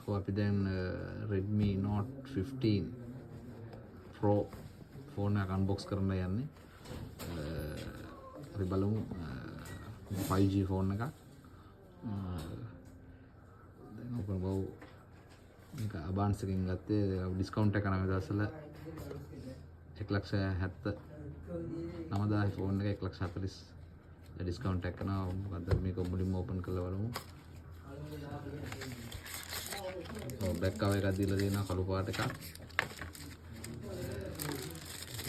අපි දැන් Redmi Note 15 Pro phone එක අන්බොක්ස් කරන්න යන්නේ. අපි බලමු 5G ෆෝන් එකක්. දැන් ඔපන් බව මේක අබාන්ස් එකකින් ගත්තේ ඩිස්කවුන්ට් එක නම් දවස්වල 1,79,000 ෆෝන් එක 1,40,000 ඩිස්කවුන්ට් එක කරනවා. මොකද මේක මුලින්ම ඕපන් කරලා බලමු. බැක් කවර් එකක් දීලා තියෙනවා කළු පාට එකක්.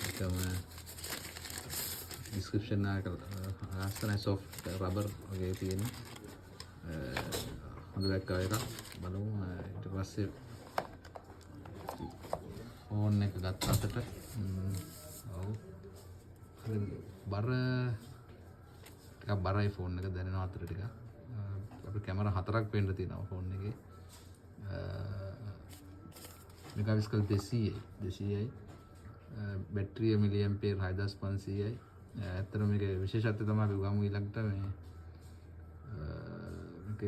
ඒකම description එක ලස්සනයි soft rubber වගේ තියෙන. හොඳ බැක් කවර් එකක් බලමු. ඊට පස්සේ ෆෝන් එක ගත්තට ඔව් බර ටිකක් බරයි ෆෝන් එක දැනෙනවා අතට ටිකක්. අපේ කැමරා 4ක් පේන්න තියෙනවා ෆෝන් එකේ. මෙගාපික්සල් 200යි. බැටරිය මිලිඇම්පියර් 6500යි. ඇත්තටම මේක විශේෂත්වය තමයි අපි ගමු ඊළඟට මේ මේක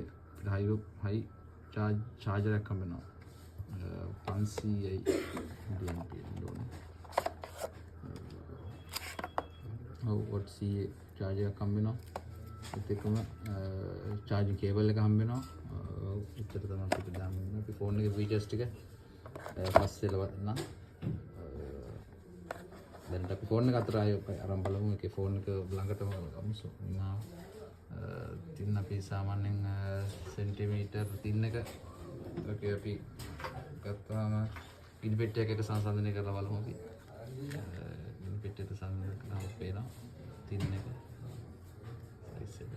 හයි චාර්ජර් එකක් හම්බෙනවා. 500යි මිලිඇම්පියර් ඕනේ. ඔව් CA චාර්ජර් එකක් හම්බෙනවා. ඒත් එක්කම චාර්ජින් කේබල් එක හම්බෙනවා. උත්තර තමයි අපිට දාන්න අපි ෆෝන් එකේ ෆීචර්ස් ටික පස්සේ ලවන්න. දැන් අපි ෆෝන් එක අතර ආයෙ අරන් බලමු. ඒකේ ෆෝන් එක ළඟටම ගමුසු. නා තින්න අපි සාමාන්‍යයෙන් සෙන්ටිමීටර් 3ක අපි ගත්තාම ඉදි පෙට්ටියක් එක සංසන්දනය කරලා බලමු අපි. ඉදි පෙට්ටියට සංසන්දනය කරලා පේනවා 3 එක. සයිස් එක.